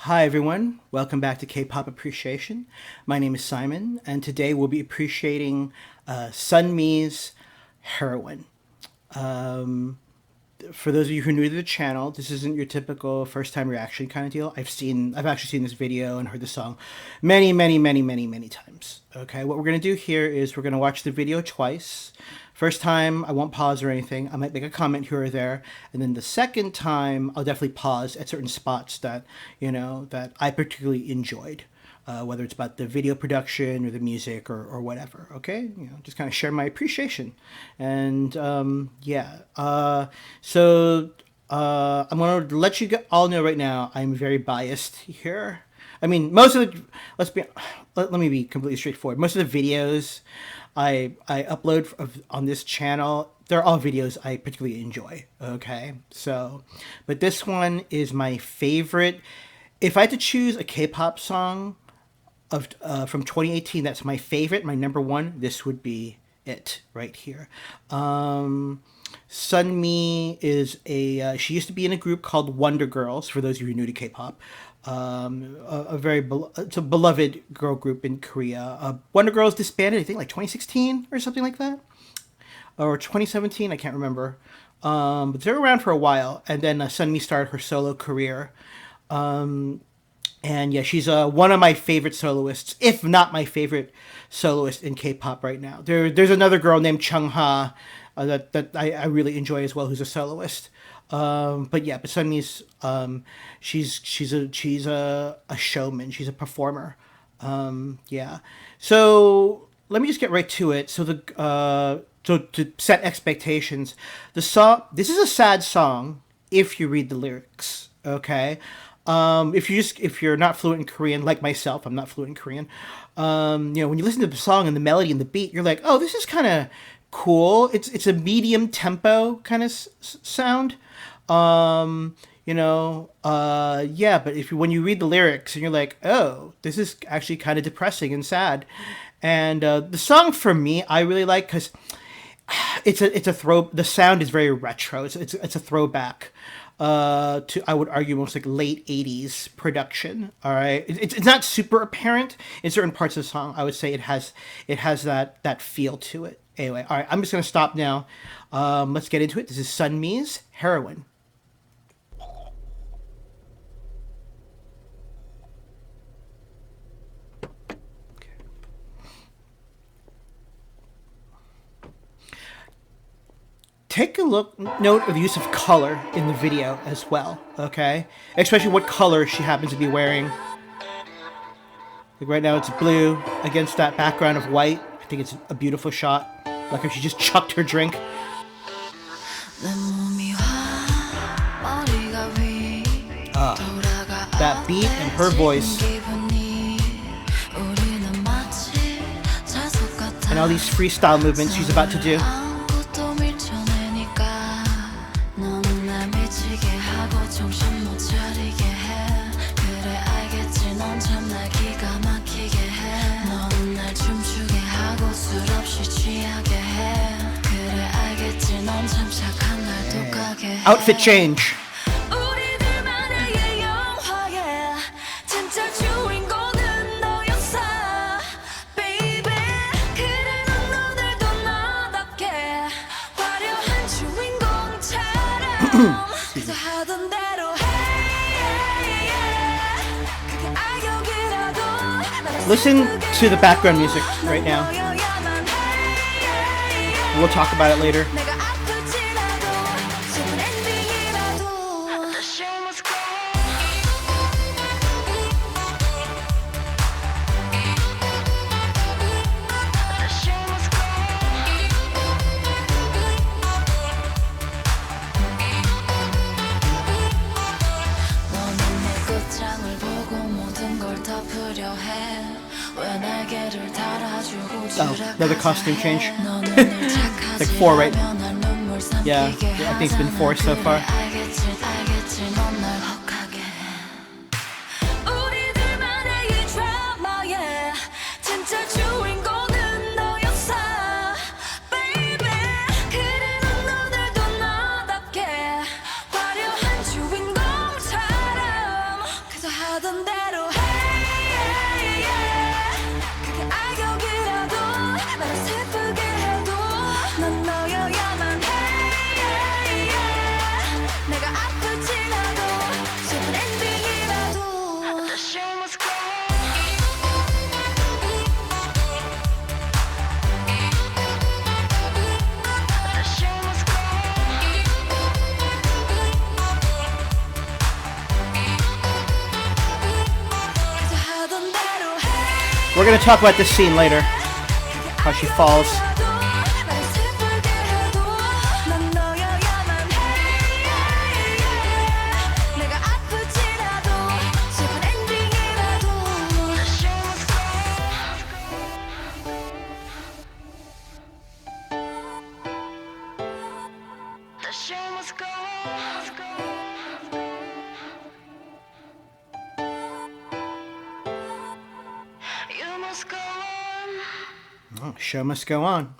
Hi everyone, welcome back to K-Pop Appreciation. My name is Simon, and today we'll be appreciating SUNMI's Heroine. For those of you who are new to the channel, this isn't your typical first-time reaction kind of deal. I've actually seen this video and heard the song many times. Okay, what we're gonna do here is we're gonna watch the video twice. First time, I won't pause or anything. I might make a comment here or there, and then the second time, I'll definitely pause at certain spots that that I particularly enjoyed. Whether it's about the video production or the music or whatever. Okay, just kind of share my appreciation, and yeah. I'm gonna let you all know right now. I'm very biased here. I mean, most of the let me be completely straightforward. Most of the videos I upload on this channel, they're all videos I particularly enjoy. Okay, but this one is my favorite. If I had to choose a K-pop song from 2018 that's my favorite, my number one, this would be it right here. Sunmi is she used to be in a group called Wonder Girls, for those of you who are new to K-pop. It's a beloved girl group in Korea. Wonder Girls disbanded, I think, like 2016 or something like that, or 2017, I can't remember. But they're around for a while, and then Sunmi started her solo career. And yeah, she's one of my favorite soloists, if not my favorite soloist in K-pop right now. There's another girl named Chungha that I really enjoy as well, who's a soloist. But Sunmi's she's a showman. She's a performer. Yeah. So let me just get right to it. So to set expectations, this is a sad song if you read the lyrics. Okay. If you're not fluent in Korean, like myself, I'm not fluent in Korean. When you listen to the song and the melody and the beat, you're like, oh, this is kind of cool. It's a medium tempo kind of sound. But when you read the lyrics and you're like, oh, this is actually kind of depressing and sad. And the song for me, I really like because the sound is very retro. It's a throwback to, I would argue, most like late 80s production. All right, it's not super apparent in certain parts of the song. I would say it has that feel to it. Anyway, all right, I'm just gonna stop now. Let's get into it. This is Sunmi's Heroine. Take a note of the use of color in the video as well, okay? Especially what color she happens to be wearing. Like right now it's blue against that background of white. I think it's a beautiful shot. Like if she just chucked her drink. That beat and her voice. And all these freestyle movements she's about to do. Outfit change. Listen to the background music right now. We'll talk about it later. Oh, another costume change. Like 4, right? Yeah, I think it's been 4 so far. 하던 대로 hey, yeah. 그게 악역이라도 나를 슬프게 해도 넌 너여야만 hey, yeah. 내가 아플지라도 슬픈 엔딩이라도 The show must go The show must go 그저 하던 대로 hey We're gonna talk about this scene later. How she falls. 나를 슬프게 해도 넌 너여야만 해 내가 아플지라도 슬픈 엔딩이라도 The show must go The show must go You must go on Oh, show must go on.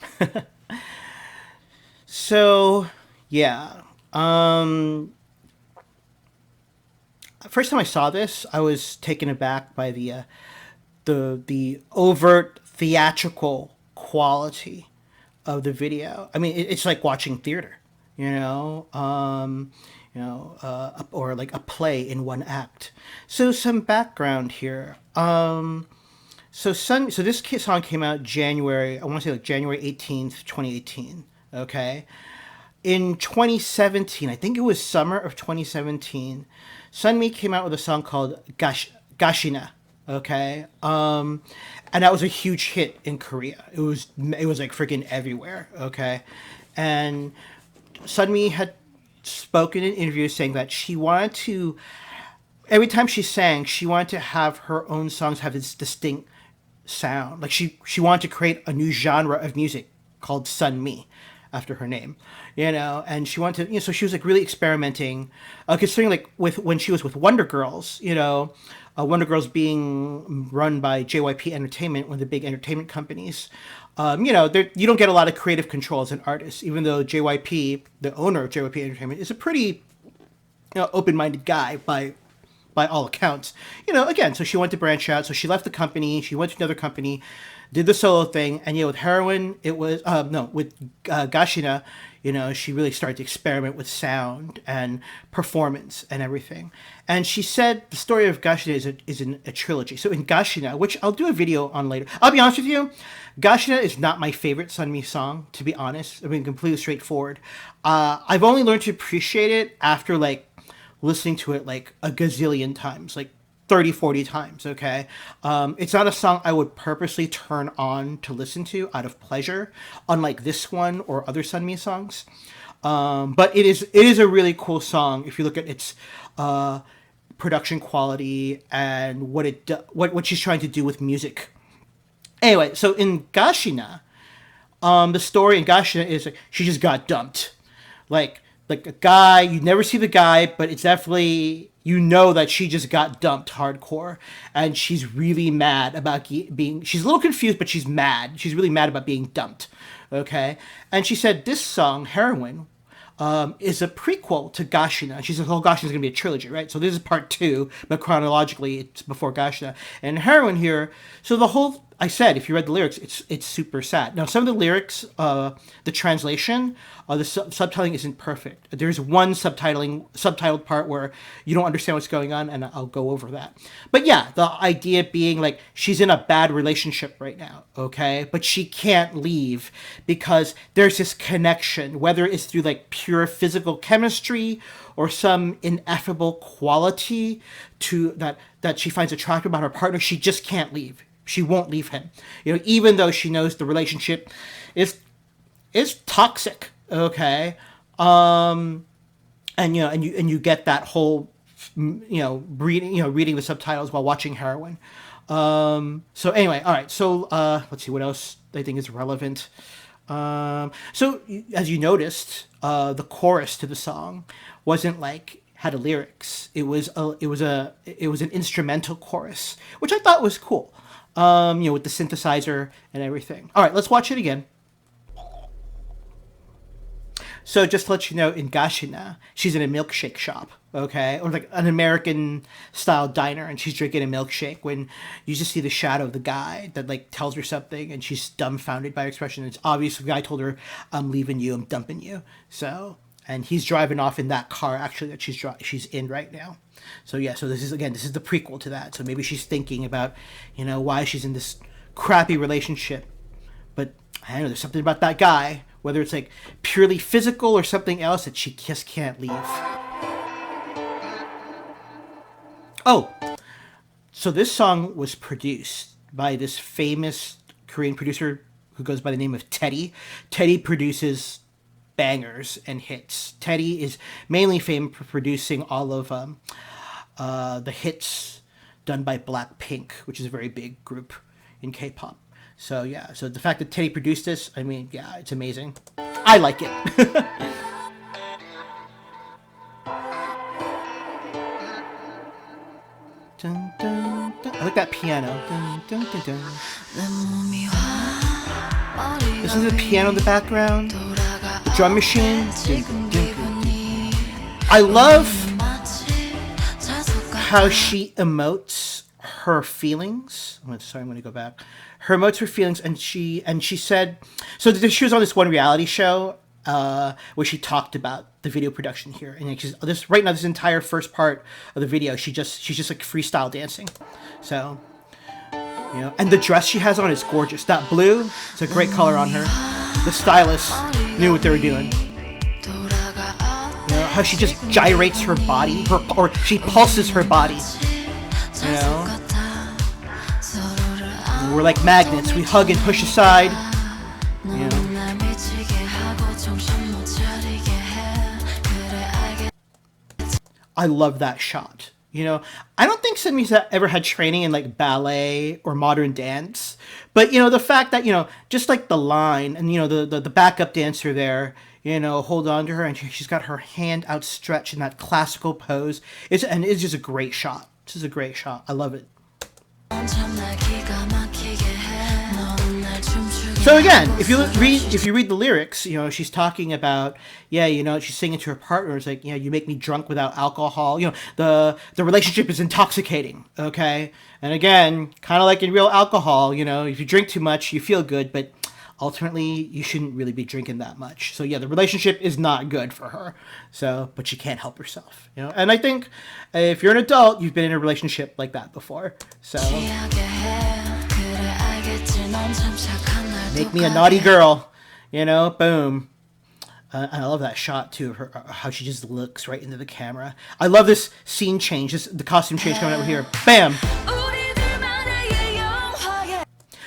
So, yeah. First time I saw this, I was taken aback by the overt theatrical quality of the video. I mean, it's like watching theater, or like a play in one act. So some background here. So this song came out January, I want to say like January 18th, 2018, okay? In 2017, I think it was summer of 2017, SUNMI came out with a song called Gashina, okay? And that was a huge hit in Korea. It was like freaking everywhere, okay? And SUNMI had spoken in interviews saying that she wanted to, every time she sang, she wanted to have her own songs have this distinct sound. Like she wanted to create a new genre of music called SUNMI after her name, and she wanted to, so she was like really experimenting, considering like when she was with Wonder Girls, Wonder Girls being run by JYP Entertainment, one of the big entertainment companies. You don't get a lot of creative control as an artist, even though JYP, the owner of JYP Entertainment, is a pretty open-minded guy by all accounts. Again, so she wanted to branch out, so she left the company, she went to another company, did the solo thing, and with Heroine, it was with Gashina, she really started to experiment with sound and performance and everything. And she said the story of Gashina is in a trilogy. So in Gashina, which I'll do a video on later, I'll be honest with you, Gashina is not my favorite SUNMI song, to be honest. I mean, completely straightforward. I've only learned to appreciate it after like listening to it like a gazillion times, like 30, 40 times, okay? It's not a song I would purposely turn on to listen to out of pleasure, unlike this one or other SUNMI songs. But it is a really cool song if you look at its production quality and what she's trying to do with music. Anyway, so in Gashina, the story in Gashina is like, she just got dumped. Like a guy, you never see the guy, but it's definitely, that she just got dumped hardcore. And she's really mad about she's a little confused, but she's mad. She's really mad about being dumped. Okay? And she said this song, Heroine, is a prequel to Gashina. She said, Gashina is going to be a trilogy, right? So this is part 2, but chronologically it's before Gashina. And Heroine here, so the whole, I said, if you read the lyrics, it's super sad. Now, some of the lyrics, the translation, the subtitling isn't perfect. There's one subtitled part where you don't understand what's going on, and I'll go over that. But yeah, the idea being like she's in a bad relationship right now, okay? But she can't leave because there's this connection, whether it's through like pure physical chemistry or some ineffable quality to that she finds attractive about her partner. She just can't leave. She won't leave him, even though she knows the relationship is toxic. Okay, and you get that whole, reading the subtitles while watching Heroine. So anyway, all right. So let's see what else I think is relevant. So as you noticed, the chorus to the song wasn't like had a lyrics. It was an instrumental chorus, which I thought was cool. With the synthesizer and everything. All right, let's watch it again. So just to let you know, in Gashina, she's in a milkshake shop, okay, or like an American style diner, and she's drinking a milkshake when you just see the shadow of the guy that like tells her something, and she's dumbfounded by her expression. It's obvious the guy told her, "I'm leaving you, I'm dumping you." So, and he's driving off in that car actually that she's in right now. So yeah, so this is the prequel to that. So maybe she's thinking about, why she's in this crappy relationship, but I don't know, there's something about that guy, whether it's like purely physical or something else, that she just can't leave. Oh, so this song was produced by this famous Korean producer who goes by the name of Teddy. Teddy produces bangers and hits. Teddy is mainly famous for producing all of the hits done by Blackpink, which is a very big group in K-pop. So yeah, so the fact that Teddy produced this, I mean, yeah, it's amazing. I like it. Dun, dun, dun. I like that piano. Dun, dun, dun, dun. Listen to the piano in the background. The drum machine. Dun, dun, dun, dun. I love how she emotes her feelings. I'm going to go back. Her emotes her feelings, and she said, so she was on this one reality show where she talked about the video production here, and she's right now this entire first part of the video she's just like freestyle dancing. So and the dress she has on is gorgeous. That blue, it's a great color on her. The stylist knew what they were doing. How she just gyrates her body, or she pulses her body. We're like magnets. We hug and push aside. I love that shot. I don't think SUNMI's ever had training in like ballet or modern dance, but the fact that just like the line and the backup dancer there, hold on to her, and she's got her hand outstretched in that classical pose. It's just a great shot. This is a great shot. I love it. So again, if you read the lyrics, she's talking about, she's singing to her partner. It's like, you make me drunk without alcohol. The relationship is intoxicating. Okay, and again, kind of like in real alcohol, if you drink too much, you feel good, but ultimately you shouldn't really be drinking that much. So yeah, the relationship is not good for her. So, but she can't help herself. And I think if you're an adult, you've been in a relationship like that before. So. Make me a naughty girl, boom. And I love that shot too, of her, how she just looks right into the camera. I love this scene change, the costume change coming over here. Bam!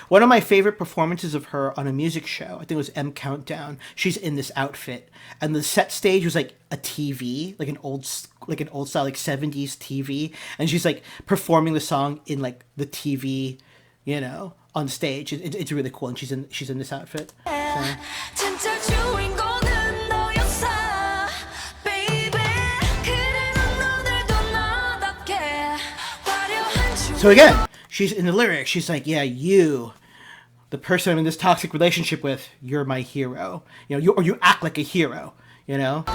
One of my favorite performances of her on a music show, I think it was M Countdown. She's in this outfit, and the set stage was like a TV, like an old style, like 70s TV, and she's like performing the song in like the TV, on stage. It's really cool, and she's in this outfit. So again, she's in the lyrics. She's like, yeah, you, the person I'm in this toxic relationship with, you're my hero. You act like a hero. So.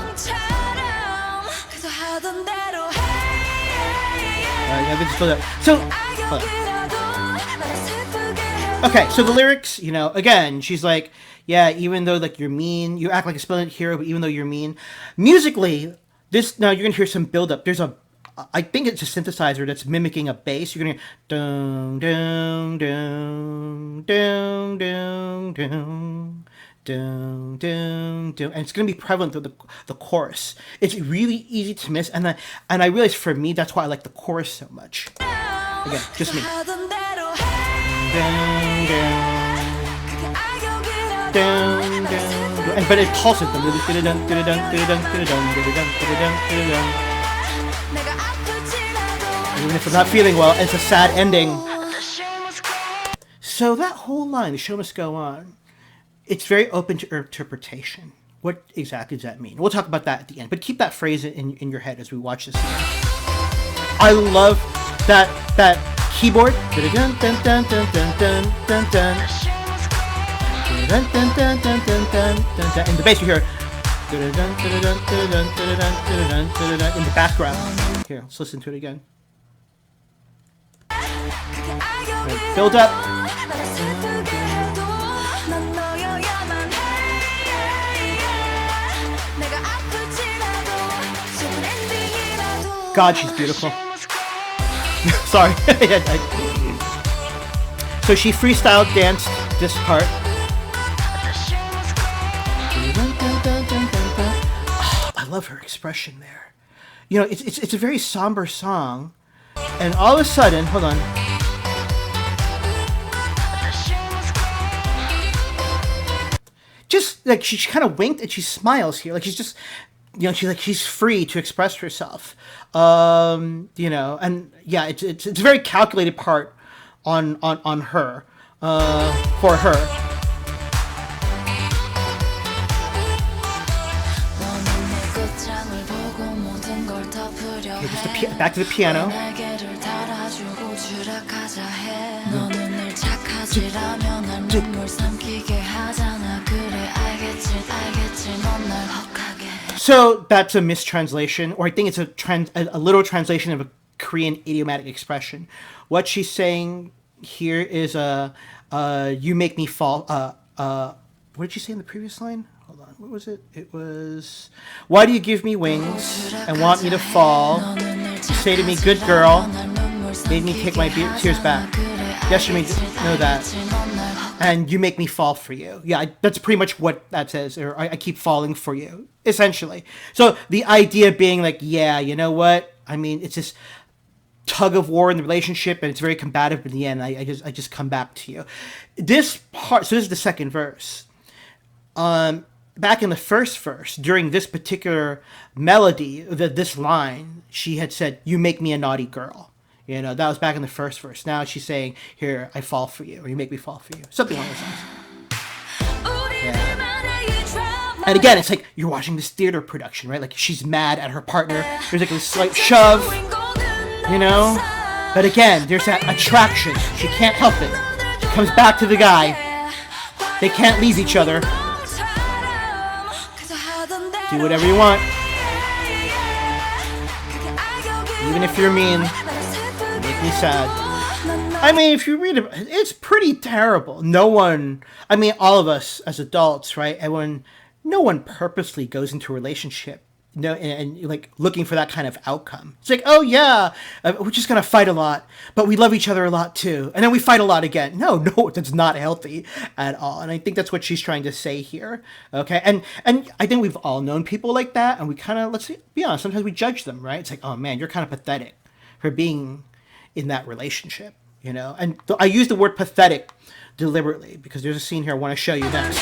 Okay, so the lyrics, again, she's like, yeah, even though like you're mean, you act like a splendid hero, but even though you're mean, musically, now you're gonna hear some build up. I think it's a synthesizer that's mimicking a bass. You're gonna hear dun dun dun dun dun dun dun dun dun, and it's gonna be prevalent through the chorus. It's really easy to miss, and I realize for me that's why I like the chorus so much. Again, just me. Dun, dun, dun, dun. But it pulses them. Even if I'm not feeling well, it's a sad ending. So that whole line, the show must go on, it's very open to interpretation. What exactly does that mean? We'll talk about that at the end, but keep that phrase in your head as we watch this scene. I love that keyboard. And the bass you hear. In the background. Here, let's listen to it again. Build up. God, she's beautiful. Sorry. So she freestyle danced this part. Oh, I love her expression there. You know, it's a very somber song, and all of a sudden, hold on. Just like she kind of winked and she smiles here, like she's just, you know, she's free to express herself. You know, and yeah, it's a very calculated part on her, for her. Okay, just back to the piano. So that's a mistranslation, or I think it's a literal translation of a Korean idiomatic expression. What she's saying here is you make me fall. What did she say in the previous line? Hold on, what was it? It was, why do you give me wings and want me to fall? Say to me, good girl, made me take my tears back. Yes, you may know that. And you make me fall for you. Yeah, that's pretty much what that says. Or I keep falling for you, essentially. So the idea being like, yeah, you know what? I mean, it's this tug of war in the relationship, and it's very combative. But in the end, I just come back to you. This part. So this is the second verse. Back in the first verse, during this particular melody, this line, she had said, "You make me a naughty girl." You know, that was back in the first verse. Now she's saying, here, I fall for you, or you make me fall for you. Something along those lines. Yeah. And again, it's like you're watching this theater production, right? Like she's mad at her partner. There's like a slight shove, you know? But again, there's that attraction. She can't help it. She comes back to the guy. They can't leave each other. Do whatever you want. Even if you're mean. Make me sad. I mean, if you read it, it's pretty terrible. No one, I mean, all of us as adults, right? No one purposely goes into a relationship, and like looking for that kind of outcome. It's like, oh yeah, we're just gonna fight a lot, but we love each other a lot too, and then we fight a lot again. No, that's not healthy at all. And I think that's what she's trying to say here. Okay, and I think we've all known people like that, and we kind of, let's be honest, sometimes we judge them, right? It's like, oh man, you're kind of pathetic for being in that relationship, you know? And I use the word pathetic deliberately because there's a scene here I want to show you next.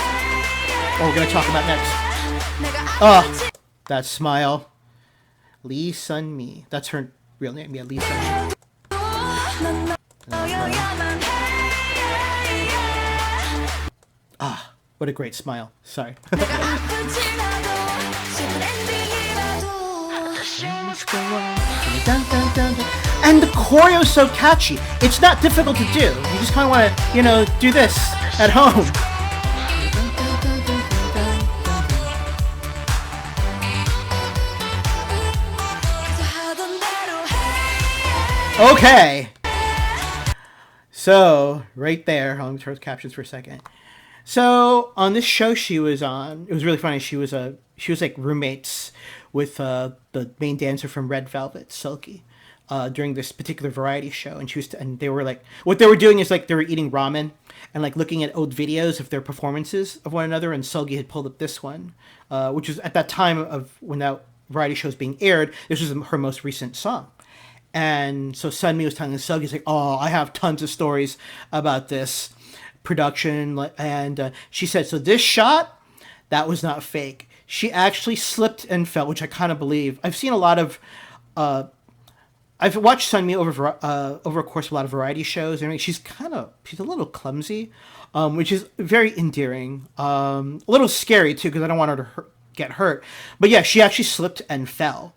Or we're going to talk about next. Oh, that smile. Lee SUNMI. That's her real name. Yeah, Lee SUNMI. Ah, what a great smile. Sorry. And the choreo is so catchy. It's not difficult to do. You just kind of want to, you know, do this at home. Okay. So, right there, let me turn the captions for a second. So, on this show she was on, it was really funny. She was like roommates with the main dancer from Red Velvet, Silky, during this particular variety show, and they were like, what they were doing is like they were eating ramen and like looking at old videos of their performances of one another, and Silky had pulled up this one, which was at that time of when that variety show was being aired. This was her most recent song. And so SUNMI was telling Silky, like, oh, I have tons of stories about this production, and she said, so this shot, that was not fake. She actually slipped and fell, which I kind of believe. I've seen a lot of, I've watched SUNMI over a course of a lot of variety shows, and she's a little clumsy, which is very endearing. A little scary too, because I don't want her to get hurt. But yeah, she actually slipped and fell.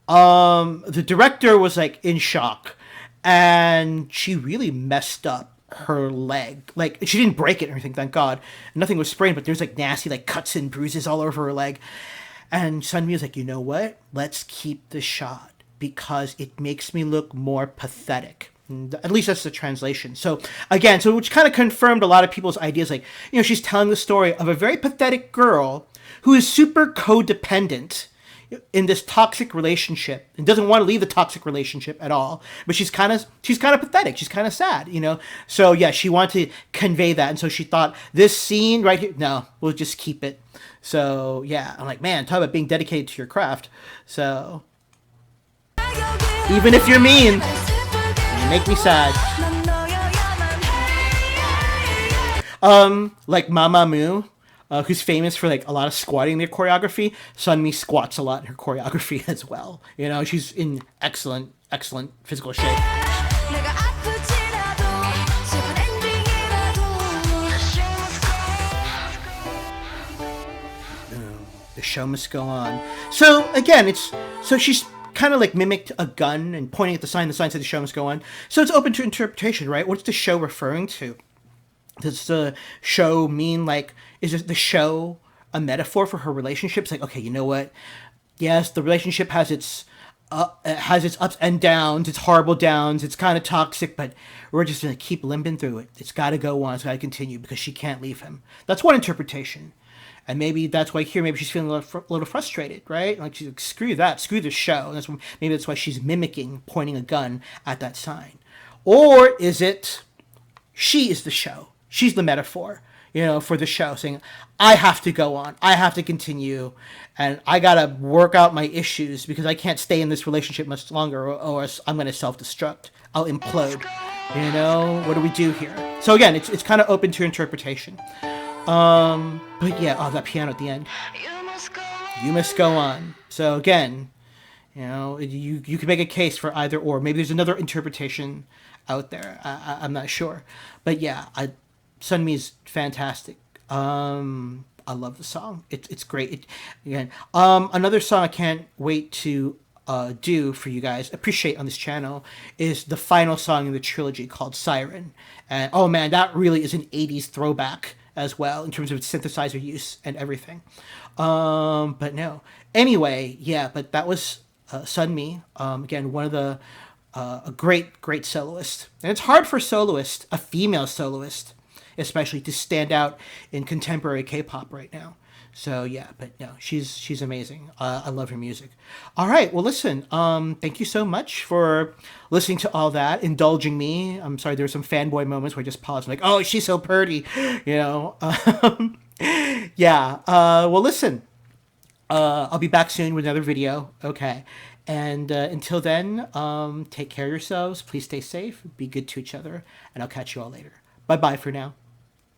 The director was like in shock, and she really messed up her leg. Like, she didn't break it or anything, thank God. Nothing was sprained, but there's like nasty like cuts and bruises all over her leg. And Sunmi was like, you know what? Let's keep the shot because it makes me look more pathetic. At least that's the translation. So again, so which kind of confirmed a lot of people's ideas. Like, she's telling the story of a very pathetic girl who is super codependent in this toxic relationship and doesn't want to leave the toxic relationship at all. But she's kind of pathetic. She's kind of sad, So yeah, she wanted to convey that, and so she thought this scene right here. No, we'll just keep it. So yeah, I'm like, man, talk about being dedicated to your craft. So even if you're mean, you make me sad. Like Mamamoo, who's famous for like a lot of squatting in their choreography. Sunmi squats a lot in her choreography as well. She's in excellent physical shape. The show must go on. So again, she's kind of like mimicked a gun and pointing at the sign said the show must go on. So it's open to interpretation, right? What's the show referring to? Does the show mean like, is the show a metaphor for her relationships? Like, okay, you know what? Yes, the relationship has its ups and downs, its horrible downs, it's kind of toxic, but we're just gonna keep limping through it. It's got to go on. It's got to continue because she can't leave him. That's one interpretation. And maybe that's why here, maybe she's feeling a little frustrated, right? Like she's like, screw that, screw the show. And maybe that's why she's mimicking, pointing a gun at that sign. Or is it she is the show? She's the metaphor, for the show, saying, I have to go on, I have to continue, and I gotta work out my issues because I can't stay in this relationship much longer, or I'm gonna self-destruct. I'll implode. What do we do here? So again, it's kind of open to interpretation. But yeah, that piano at the end. You must go on. So again, you can make a case for either or. Maybe there's another interpretation out there. I'm not sure. But yeah, Sunmi's fantastic. I love the song. It's great. Another song I can't wait to do for you guys, appreciate on this channel, is the final song in the trilogy called Siren. And oh man, that really is an 80s throwback as well in terms of its synthesizer use and everything. But no. Anyway, yeah, but that was Sunmi. Again, one of the a great soloist. And it's hard for a female soloist, especially, to stand out in contemporary K-pop right now. So yeah, but no, she's amazing. I love her music. All right, well listen, thank you so much for listening to all that, indulging me. I'm sorry there were some fanboy moments where I just paused, like, oh, she's so pretty, Yeah. Well, listen, I'll be back soon with another video. Okay. And until then, take care of yourselves. Please stay safe. Be good to each other. And I'll catch you all later. Bye-bye for now.